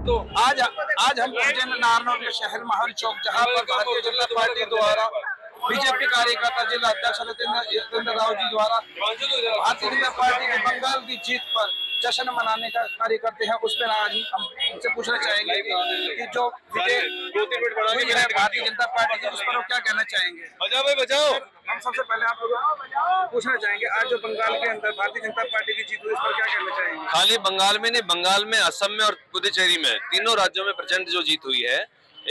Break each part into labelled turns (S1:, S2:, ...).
S1: तो आज आज हम पहुंचे नारनौल के शहर माहौल चौक, जहां पर भारतीय जनता पार्टी द्वारा बीजेपी कार्यकर्ता जिला अध्यक्ष रतेंद्र राव जी द्वारा भारतीय जनता पार्टी के बंगाल की जीत पर जश्न मनाने का कार्य करते हैं। उस पर आज हम उनसे पूछना चाहेंगे कि जो विजय हुई है भारतीय जनता पार्टी की, उस पर वो क्या कहना चाहेंगे।
S2: बचाओ भाई बचाओ।
S1: हम सबसे पहले आप लोग पूछना चाहेंगे, आज जो बंगाल के अंदर भारतीय जनता पार्टी की जीत हुई, उस पर क्या कहना चाहेंगे।
S2: खाली बंगाल में नहीं, बंगाल में, असम में और पुदुचेरी में, तीनों राज्यों में प्रचंड जो जीत हुई है,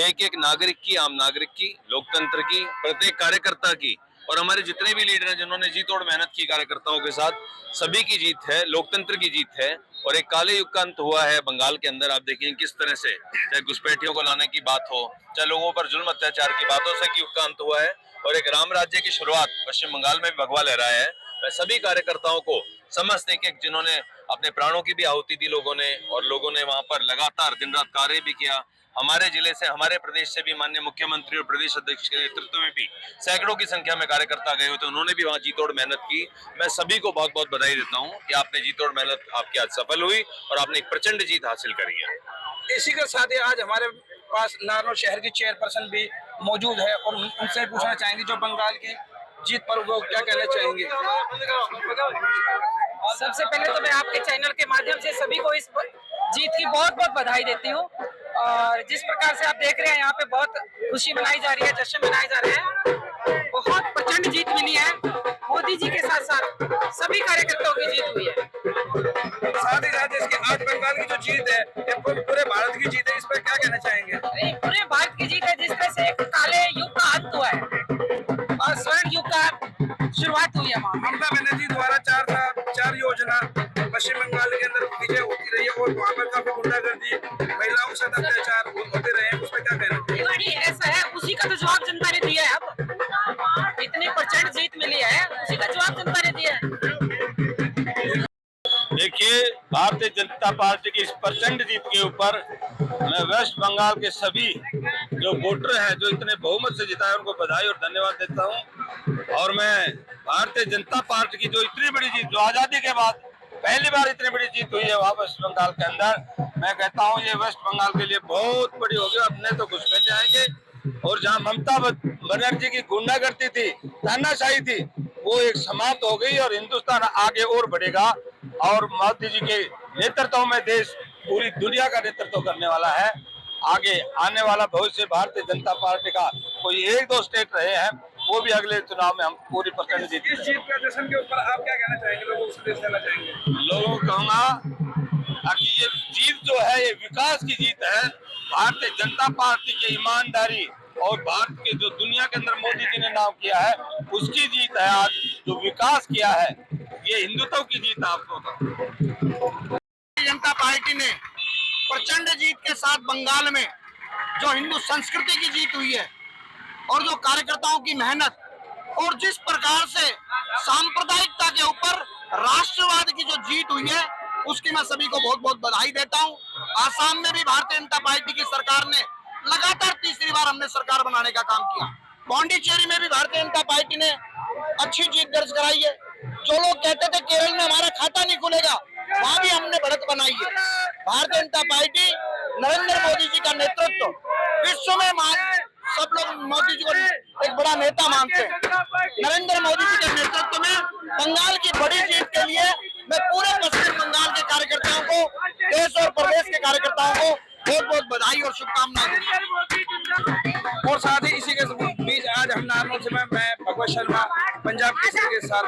S2: एक एक नागरिक की, आम नागरिक की, लोकतंत्र की, प्रत्येक कार्यकर्ता की, और हमारे जितने भी लीडर हैं जिन्होंने जी तोड़ मेहनत की कार्यकर्ताओं के साथ, सभी की जीत है, लोकतंत्र की जीत है। और एक काले युग का अंत हुआ है बंगाल के अंदर। आप देखें किस तरह से, चाहे घुसपैठियों को लाने की बात हो, चाहे लोगों पर जुल्म अत्याचार की बातों से युग का अंत हुआ है, और एक राम राज्य की शुरुआत पश्चिम बंगाल में भी भगवा लहराया है। मैं सभी कार्यकर्ताओं को, समस्त एक जिन्होंने अपने प्राणों की भी आहुति दी लोगों ने, और लोगों ने वहां पर लगातार दिन रात कार्य भी किया। हमारे जिले से, हमारे प्रदेश से भी माननीय मुख्यमंत्री और प्रदेश अध्यक्ष के नेतृत्व में भी सैकड़ों की संख्या में कार्यकर्ता गए हुए थे, उन्होंने भी वहां जी तोड़ मेहनत की। मैं सभी को बहुत बहुत बधाई देता हूं कि आपने जी तोड़ मेहनत आपकी आज सफल हुई और आपने एक प्रचंड जीत हासिल करी है।
S1: इसी के साथ ही आज हमारे पास नारनौल शहर की चेयरपर्सन भी मौजूद है, और उनसे पूछना चाहेंगे जो बंगाल की जीत पर वो क्या कहना चाहेंगे।
S3: सबसे पहले तो मैं आपके चैनल के माध्यम से सभी को इस जीत की बहुत बहुत बधाई देती हूँ। और जिस प्रकार से आप देख रहे हैं, यहाँ पे बहुत खुशी मनाई जा रही है, जश्न मनाए जा रहे हैं। बहुत प्रचंड जीत मिली है। मोदी जी के साथ साथ सभी कार्यकर्ताओं की जीत हुई है।
S1: साथ ही साथ इसकी आज बंगाल की जो जीत है, ये पूरे भारत की जीत है, इस पर क्या कहना चाहेंगे।
S3: पूरे भारत की जीत है, जिस तरह से एक काले युग का अंत हुआ है और स्वर्ण युग का शुरुआत हुई है।
S1: ममता बनर्जी द्वारा 4 योजना पश्चिम बंगाल के अंदर विजय होती रही है, और वहाँ पर काफी गुंडागर्दी, महिलाओं के साथ अत्याचार होते रहे हैं, उस पर क्या कहना चाहिए।
S3: ऐसा है, उसी का तो जवाब जनता ने दिया है। अब इतनी प्रचंड जीत मिली है, उसी का जवाब जनता ने दिया है।
S4: देखिए, भारतीय जनता पार्टी की इस प्रचंड जीत के ऊपर मैं वेस्ट बंगाल के सभी जो वोटर हैं, जो इतने बहुमत से जिताए, उनको बधाई और धन्यवाद देता हूं। और मैं भारतीय जनता पार्टी की जो इतनी बड़ी जीत, जो आजादी के बाद पहली बार इतनी बड़ी जीत हुई है वहाँ वेस्ट बंगाल के अंदर, मैं कहता हूँ ये वेस्ट बंगाल के लिए बहुत बड़ी होगी। अपने तो घुसपैठे आएंगे, और जहाँ ममता बनर्जी की गुंडागर्दी थी, तानाशाही थी, वो एक समाप्त हो गई, और हिंदुस्तान आगे और बढ़ेगा। और मोदी जी के नेतृत्व में देश पूरी दुनिया का नेतृत्व करने वाला है। आगे आने वाला भविष्य भारतीय जनता पार्टी का कोई 1-2 स्टेट रहे हैं, वो भी अगले चुनाव में हम पूरी प्रचंड जीत।
S1: इस जीत का जश्न के ऊपर आप क्या कहना चाहेंगे, लोगों को संदेश देना चाहेंगे।
S4: लोगों को कहूँगा कि ये जीत जो है, ये विकास की जीत है। भारतीय जनता पार्टी की ईमानदारी और भारत के जो दुनिया के अंदर मोदी जी ने नाम किया है, उसकी जीत है। आज जो विकास किया है, ये हिंदुत्व की जीत है। आपको
S5: भारतीय जनता पार्टी ने प्रचंड जीत के साथ बंगाल में जो हिंदू संस्कृति की जीत हुई है, और जो कार्यकर्ताओं की मेहनत, और जिस प्रकार से सांप्रदायिकता के ऊपर राष्ट्रवाद की जो जीत हुई है, उसकी मैं सभी को बहुत बहुत बधाई देता हूं। आसाम में भी भारतीय जनता पार्टी की सरकार ने लगातार तीसरी बार हमने सरकार बनाने का काम किया। पौंडीचेरी में भी भारतीय जनता पार्टी ने अच्छी जीत दर्ज कराई है। जो लोग कहते थे केरल में हमारा खाता नहीं खुलेगा, वहां भी हमने बढ़त बनाई है। भारतीय जनता पार्टी, नरेंद्र मोदी जी का नेतृत्व विश्व में सब लोग मोदी जी को एक बड़ा नेता मानते हैं। नरेंद्र मोदी जी के नेतृत्व में बंगाल की बड़ी जीत के लिए मैं पूरे पश्चिम बंगाल के कार्यकर्ताओं को, देश और प्रदेश के कार्यकर्ताओं को बहुत बहुत बधाई और शुभकामनाएं देता हूं।
S1: और साथ ही इसी के बीच आज हम नारनौल से मैं भगवत शर्मा, पंजाब केसरी के साथ।